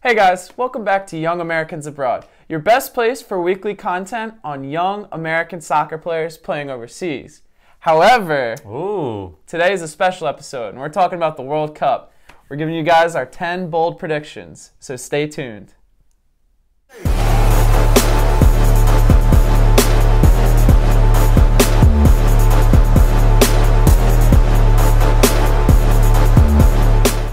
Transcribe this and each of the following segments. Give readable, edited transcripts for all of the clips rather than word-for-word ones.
Hey guys, welcome back to Young Americans Abroad, your best place for weekly content on young American soccer players playing overseas. However, today is a special episode and we're talking about the World Cup. We're giving you guys our 10 bold predictions, so stay tuned.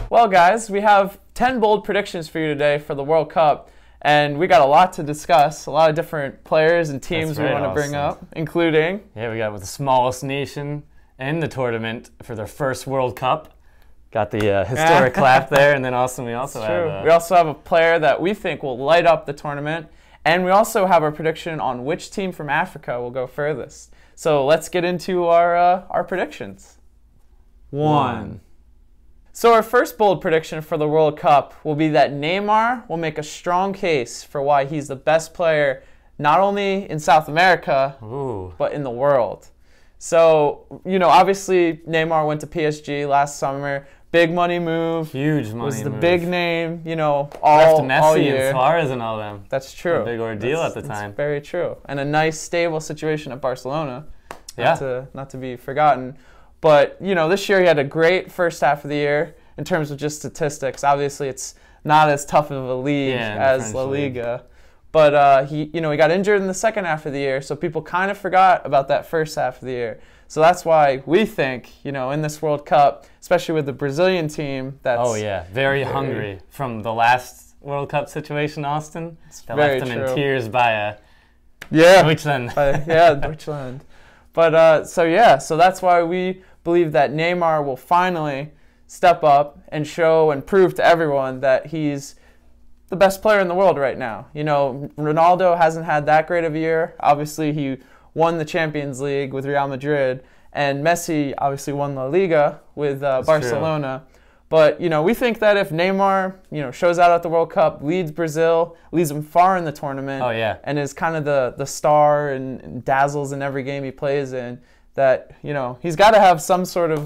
Well guys, we have 10 bold predictions for you today for the World Cup, and we got a lot to discuss, a lot of different players and teams we want to bring up, including... Yeah, we got with the smallest nation in the tournament for their first World Cup. Got the historic clap there, and then we also have a player that we think will light up the tournament, and we also have our prediction on which team from Africa will go furthest. So let's get into our predictions. 1. So our first bold prediction for the World Cup will be that Neymar will make a strong case for why he's the best player not only in South America, but in the world. So, you know, obviously Neymar went to PSG last summer. Big money move. Huge money move. Was the big name, you know, all year. And Suarez and all them. That's true. A big ordeal at the time. That's very true. And a nice, stable situation at Barcelona. Yeah. Not to be forgotten. But, you know, this year he had a great first half of the year in terms of just statistics. Obviously, it's not as tough of a league as La Liga. But he got injured in the second half of the year, so people kind of forgot about that first half of the year. So that's why we think, you know, in this World Cup, especially with the Brazilian team, that's very hungry from the last World Cup situation, Austin. That left them in tears by Deutschland. Deutschland. But so that's why we believe that Neymar will finally step up and show and prove to everyone that he's the best player in the world right now. You know, Ronaldo hasn't had that great of a year. Obviously, he won the Champions League with Real Madrid, and Messi obviously won La Liga with Barcelona. True. But, you know, we think that if Neymar, you know, shows out at the World Cup, leads Brazil, leads them far in the tournament, and is kind of the star and dazzles in every game he plays in, that, you know, he's got to have some sort of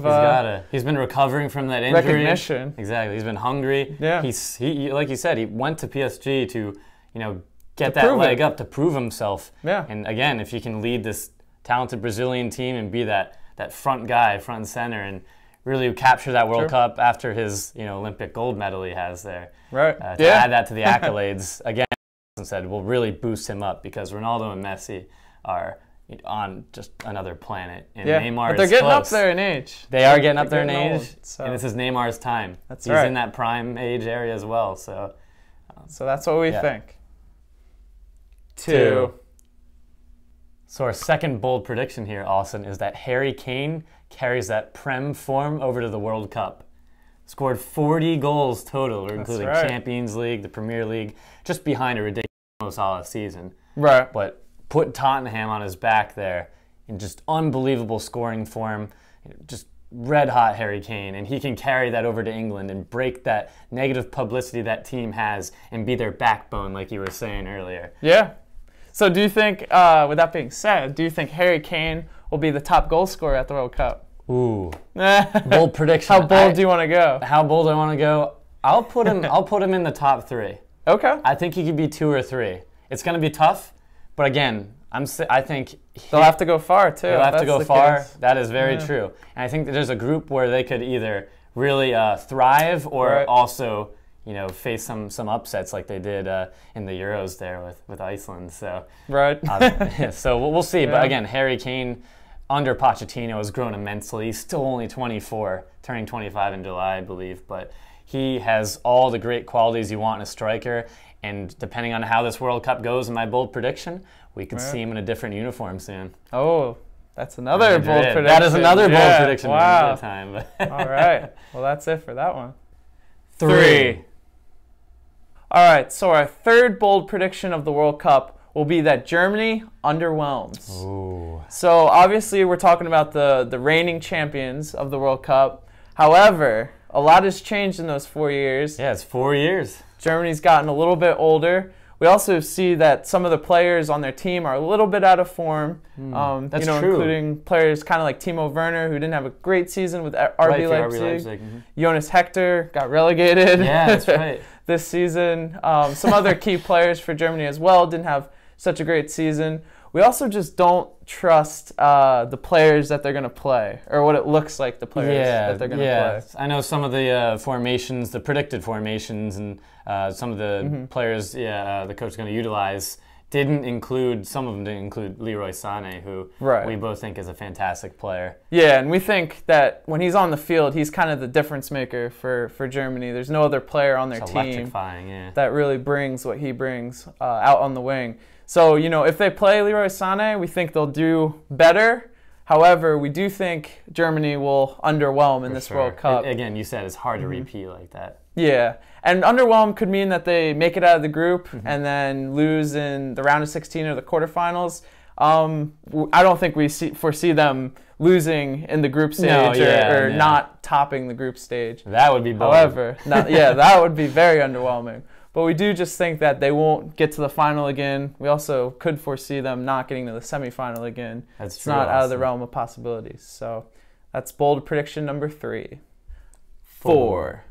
He's been recovering from that injury. Recognition. Exactly. He's been hungry. Yeah. He like you said, he went to PSG to, you know, get that leg up, to prove himself. Yeah. And again, if you can lead this talented Brazilian team and be that front guy, front and center, and really capture that World Cup after his, you know, Olympic gold medal he has there. Right. To add that to the accolades, again, as I said, will really boost him up, because Ronaldo and Messi are on just another planet. And Neymar but they're getting up there in age. They are getting up there in age, old, and this is Neymar's time. He's in that prime age area as well. So that's what we think. 2. So our second bold prediction here, Austin, is that Harry Kane carries that Prem form over to the World Cup. Scored 40 goals total, including Champions League, the Premier League, just behind a ridiculous Mo Salah season. Right. But put Tottenham on his back there in just unbelievable scoring form, just red-hot Harry Kane, and he can carry that over to England and break that negative publicity that team has and be their backbone, like you were saying earlier. Yeah. So do you think, with that being said, do you think Harry Kane will be the top goal scorer at the World Cup? Ooh, bold prediction. How bold do you want to go? How bold I want to go? I'll put him in the top 3. Okay. I think he could be 2 or 3. It's going to be tough, but again, I think they'll have to go far too. They'll have to go far. Case. That is very true. And I think that there's a group where they could either really thrive or also, you know, face some upsets like they did in the Euros there with Iceland. So so we'll see. But again, Harry Kane under Pochettino has grown immensely. He's still only 24, turning 25 in July, I believe. But he has all the great qualities you want in a striker. And depending on how this World Cup goes, in my bold prediction, we could see him in a different uniform soon. Oh, that's another bold prediction. That is another bold prediction. Wow. Time. All right. Well, that's it for that one. 3. All right. So our third bold prediction of the World Cup will be that Germany underwhelms. Ooh. So obviously we're talking about the reigning champions of the World Cup. However, a lot has changed in those 4 years. Yeah, it's 4 years. Germany's gotten a little bit older. We also see that some of the players on their team are a little bit out of form. That's true. Including players kind of like Timo Werner, who didn't have a great season with RB Leipzig. Jonas Hector got relegated. Yeah, that's right. This season. Some other key players for Germany as well didn't have such a great season. We also just don't trust the players that they're going to play, or what it looks like the players that they're going to play. I know some of the formations, the predicted formations, and some of the players the coach is going to utilize some of them didn't include Leroy Sané, who we both think is a fantastic player. Yeah, and we think that when he's on the field, he's kind of the difference maker for Germany. There's no other player on their team that really brings what he brings out on the wing. So, if they play Leroy Sané, we think they'll do better. However, we do think Germany will underwhelm in this World Cup. Again, you said it's hard to repeat like that. Yeah, and underwhelm could mean that they make it out of the group and then lose in the round of 16 or the quarterfinals. I don't think we foresee them losing in the group stage or not topping the group stage. That would be bold. However, that would be very underwhelming. But we do just think that they won't get to the final again. We also could foresee them not getting to the semifinal again. It's not out of the realm of possibilities. So that's bold prediction number 3. 4.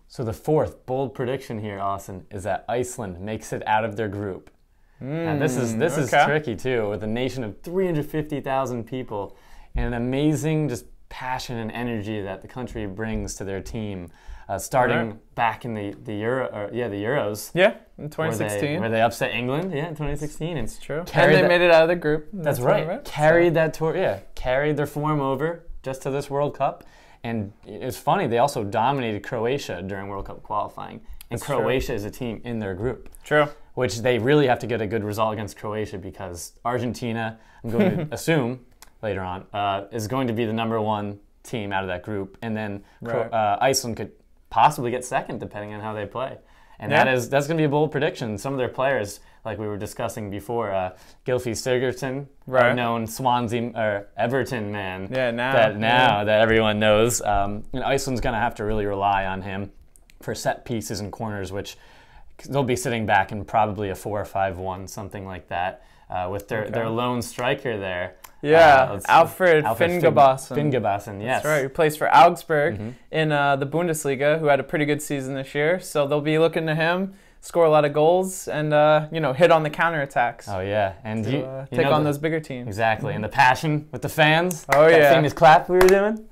So the fourth bold prediction here, Austin, is that Iceland makes it out of their group. And this is tricky too, with a nation of 350,000 people and an amazing just passion and energy that the country brings to their team. Starting back in the Euros. Yeah, in 2016. Where they upset England, in 2016. It's true. And they made it out of the group. That's right. Carried that tour, carried their form over just to this World Cup. And it's funny, they also dominated Croatia during World Cup qualifying. And Croatia is a team in their group. True. Which they really have to get a good result against Croatia because Argentina, I'm going to assume later on, is going to be the number 1 team out of that group. And then Iceland could possibly get second depending on how they play. And that's going to be a bold prediction. Some of their players, like we were discussing before, Gylfi Sigurdsson, known Swansea or Everton man, that everyone knows. And Iceland's going to have to really rely on him for set pieces and corners, which they'll be sitting back in probably a 4-5-1, something like that, with their lone striker there. Yeah, Alfred Finngebassen. Finngebassen, yes. That's right, who plays for Augsburg in the Bundesliga, who had a pretty good season this year. So they'll be looking to him, score a lot of goals, and hit on the counterattacks. Oh, yeah. And take on those bigger teams. Exactly, and the passion with the fans. Oh, that famous clap we were doing.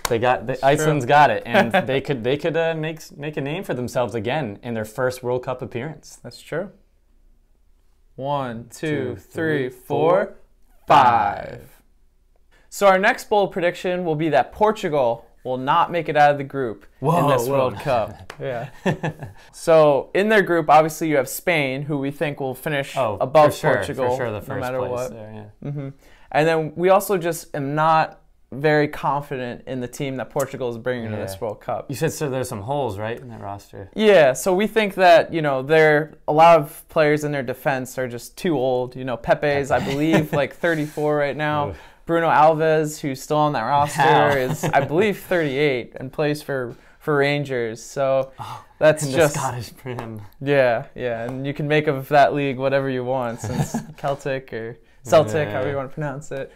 Iceland's got it, and they could make a name for themselves again in their first World Cup appearance. That's true. 1, 2, 3, 4, 5. So our next bold prediction will be that Portugal will not make it out of the group in this World Cup. So in their group, obviously you have Spain, who we think will finish above Portugal, for sure, the first no matter place what. There, And then we also just am not very confident in the team that Portugal is bringing to this World Cup. You said there's some holes, right, in that roster? Yeah, so we think that, a lot of players in their defense are just too old. Pepe's, I believe, like 34 right now. Bruno Alves, who's still on that roster, is, I believe, 38 and plays for Rangers. So that's just Scottish for him. Yeah, and you can make of that league whatever you want, since Celtic or Celtic, however you want to pronounce it,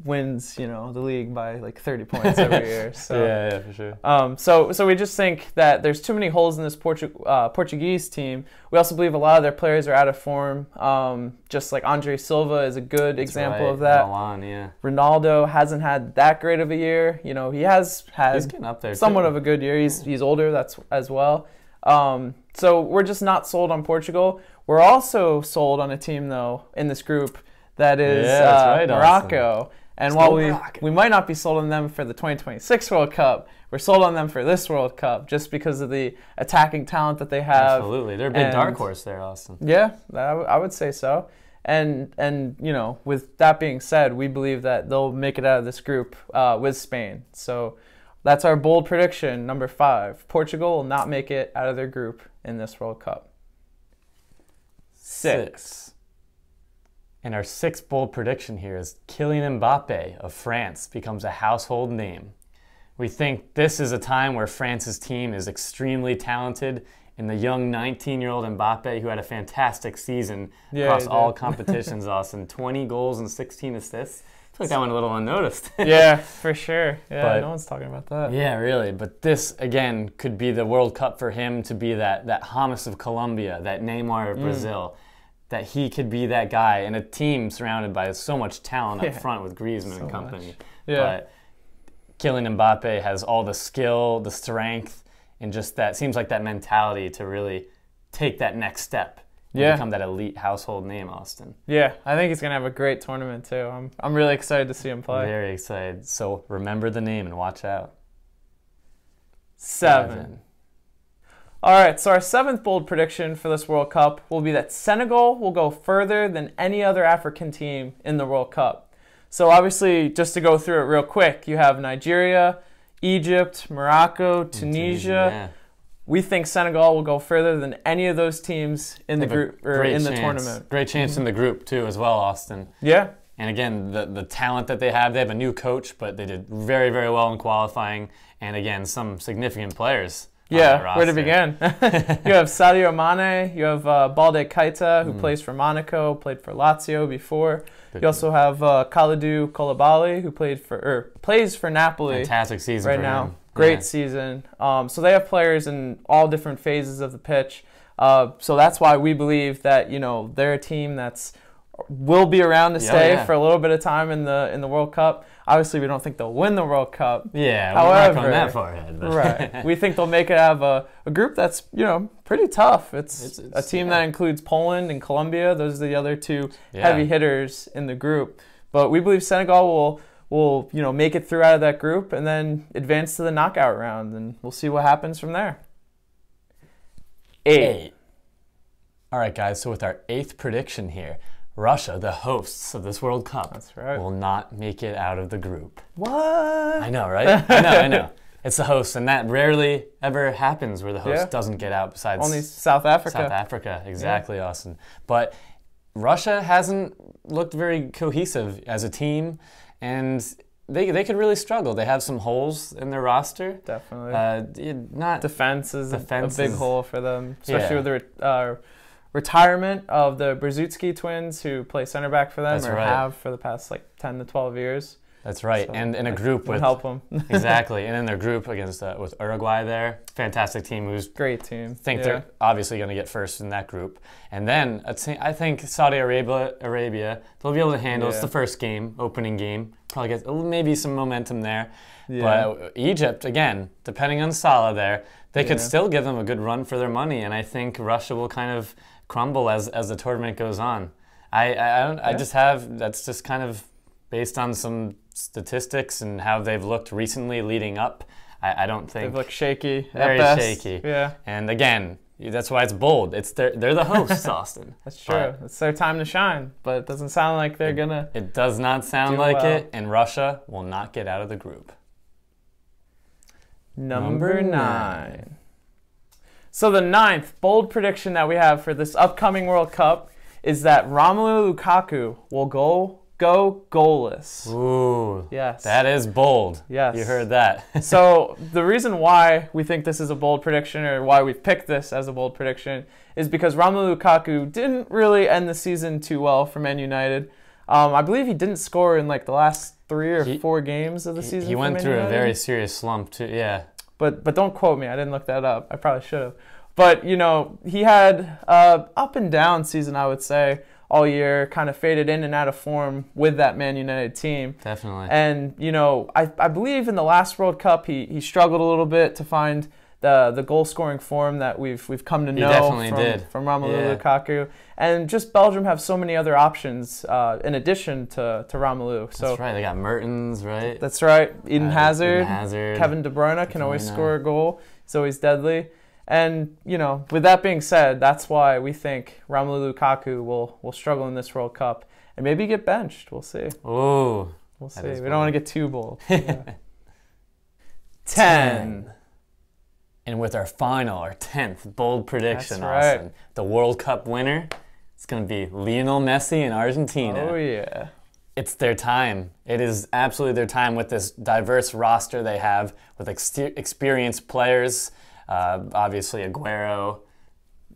wins, the league by like 30 points every year. So, for sure. So we just think that there's too many holes in this Portuguese team. We also believe a lot of their players are out of form. Just like Andre Silva is a good example of that. Ronaldo hasn't had that great of a year. He has had he's getting up there somewhat too. of a good year. He's older, that's as well. So we're just not sold on Portugal. We're also sold on a team, though, in this group that is Morocco. And while we might not be sold on them for the 2026 World Cup, we're sold on them for this World Cup just because of the attacking talent that they have. Absolutely. They're a big dark horse there, Austin. Yeah, I would say so. And with that being said, we believe that they'll make it out of this group with Spain. So that's our bold prediction, number 5. Portugal will not make it out of their group in this World Cup. 6. And our 6th bold prediction here is Kylian Mbappe of France becomes a household name. We think this is a time where France's team is extremely talented in the young 19-year-old Mbappe, who had a fantastic season across all competitions, Austin. 20 goals and 16 assists. I feel like that went a little unnoticed. Yeah, for sure. Yeah, no one's talking about that. Yeah, really. But this, again, could be the World Cup for him to be that James of Colombia, that Neymar of Brazil, that he could be that guy in a team surrounded by so much talent up front with Griezmann and company. Yeah. But Kylian Mbappe has all the skill, the strength, and just that seems like that mentality to really take that next step and become that elite household name, Austin. Yeah, I think he's going to have a great tournament too. I'm really excited to see him play. Very excited. So remember the name and watch out. 7. All right, so our 7th bold prediction for this World Cup will be that Senegal will go further than any other African team in the World Cup. So obviously, just to go through it real quick, you have Nigeria, Egypt, Morocco, Tunisia. Yeah. We think Senegal will go further than any of those teams in the group or in the tournament. Great chance in the group too, as well, Austin. Yeah. And again, the talent that they have a new coach, but they did very, very well in qualifying. And again, some significant players. Yeah, where to begin? You have Sadio Mane, you have Balde Keita, who plays for Monaco, played for Lazio before. You also have Kalidou Koulibaly, who plays for Napoli. Fantastic season right for now. him. Great season. So they have players in all different phases of the pitch. So that's why we believe that they're a team will be around to stay for a little bit of time in the World Cup. Obviously, we don't think they'll win the World Cup. Yeah, we're not going that far ahead. But. Right. We think they'll make it have a group that's, pretty tough. It's a team that includes Poland and Colombia. Those are the other two heavy hitters in the group. But we believe Senegal will make it through out of that group and then advance to the knockout round, and we'll see what happens from there. 8. All right, guys, so with our 8th prediction here, Russia, the hosts of this World Cup, that's right, will not make it out of the group. What? I know, right? I know. It's the host, and that rarely ever happens where the host doesn't get out besides... Only South Africa. South Africa, exactly, Austin. But Russia hasn't looked very cohesive as a team, and they could really struggle. They have some holes in their roster. Definitely. Defense is a big hole for them, especially with the retirement of the Brzezinski twins, who play center back for them, have for the past 10 to 12 years. That's right, so and in a group with help them exactly, and in their group against with Uruguay, there, fantastic team. Who's great team. Think they're obviously going to get first in that group, and then I think Saudi Arabia they'll be able to handle. It's the first game, opening game, probably get maybe some momentum there. But Egypt, again, depending on Salah there, they could still give them a good run for their money, and I think Russia will kind of crumble as the tournament goes on. That's just kind of based on some statistics and how they've looked recently leading up. I don't think they've looked shaky. Very at best. shaky. Yeah. And again, that's why it's bold. They're the hosts, Austin. That's true. It's their time to shine, but it doesn't sound like they're gonna. It does not sound like it, and Russia will not get out of the group. Number 9. So the 9th bold prediction that we have for this upcoming World Cup is that Romelu Lukaku will go goalless. Ooh. Yes. That is bold. Yes. You heard that. So the reason why we think this is a bold prediction, or why we've picked this as a bold prediction, is because Romelu Lukaku didn't really end the season too well for Man United. I believe he didn't score in the last 3 or 4 games of the season. He went through United. A very serious slump too. Yeah. But don't quote me. I didn't look that up. I probably should have. But he had up and down season, I would say, all year. Kind of faded in and out of form with that Man United team. Definitely. And I believe in the last World Cup he struggled a little bit to find the goal scoring form that we've come to know from Romelu Lukaku. And just Belgium have so many other options in addition to Romelu. So that's right. They got Mertens, right? That's right. Eden Hazard. Kevin De Bruyne can always score a goal. He's always deadly. And, with that being said, that's why we think Romelu Lukaku will struggle in this World Cup and maybe get benched. We'll see. Ooh. We'll see. We don't want to get too bold. 10. And with our 10th bold prediction, that's right. Austin, the World Cup winner, it's going to be Lionel Messi in Argentina. Oh, yeah. It's their time. It is absolutely their time with this diverse roster they have with experienced players. Obviously, Aguero,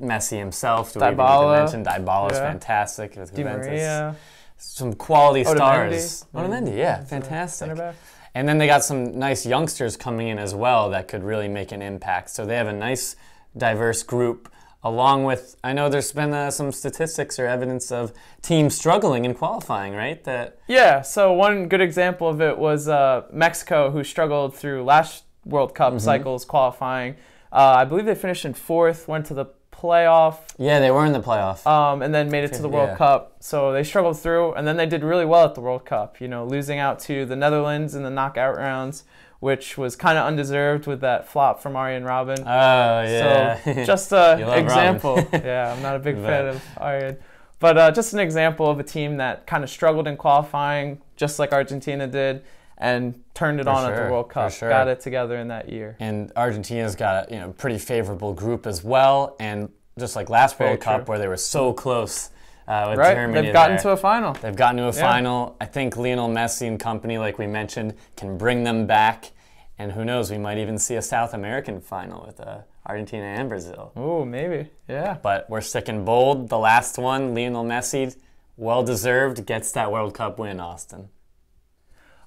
Messi himself. Dybala. We mentioned Dybala's fantastic with Di Juventus. Maria. Some quality Otamendi. stars. Otamendi, yeah, fantastic. Center back. And then they got some nice youngsters coming in as well that could really make an impact. So they have a nice, diverse group, along with, I know there's been some statistics or evidence of teams struggling in qualifying, right? Yeah, so one good example of it was Mexico, who struggled through last World Cup cycles qualifying. I believe they finished in 4th, went to the playoff. Yeah, they were in the playoff. And then made it to the World Cup. So they struggled through, and then they did really well at the World Cup, losing out to the Netherlands in the knockout rounds, which was kind of undeserved with that flop from Arjen Robben. Oh, yeah. So just an example. Yeah, I'm not a big fan of Arjen. But just an example of a team that kind of struggled in qualifying, just like Argentina did, and turned it on at the World Cup. Got it together in that year. And Argentina's got a pretty favorable group as well. And just like last World Cup, where they were so close with Germany. They've gotten to a final. They've gotten to a final. I think Lionel Messi and company, like we mentioned, can bring them back. And who knows, we might even see a South American final with Argentina and Brazil. Oh, maybe. Yeah. But we're sticking bold. The last one, Lionel Messi, well-deserved, gets that World Cup win, Austin.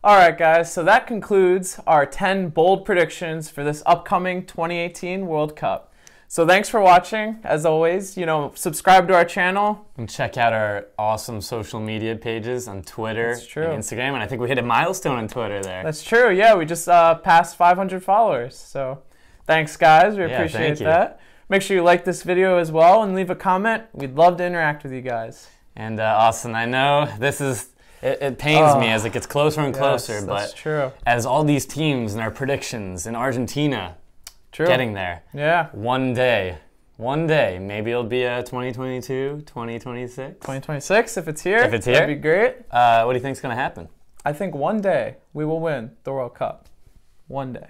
All right, guys, so that concludes our 10 bold predictions for this upcoming 2018 World Cup. So thanks for watching. As always, subscribe to our channel. And check out our awesome social media pages on Twitter and Instagram. And I think we hit a milestone on Twitter there. That's true, yeah. We just passed 500 followers. So thanks, guys. We appreciate that. Make sure you like this video as well and leave a comment. We'd love to interact with you guys. And Austin, I know this is... It pains me as it gets closer and closer, but as all these teams and our predictions in Argentina getting there, one day, maybe it'll be a 2022, 2026. 2026, if it's here, that'd be great. What do you think's going to happen? I think one day we will win the World Cup. One day.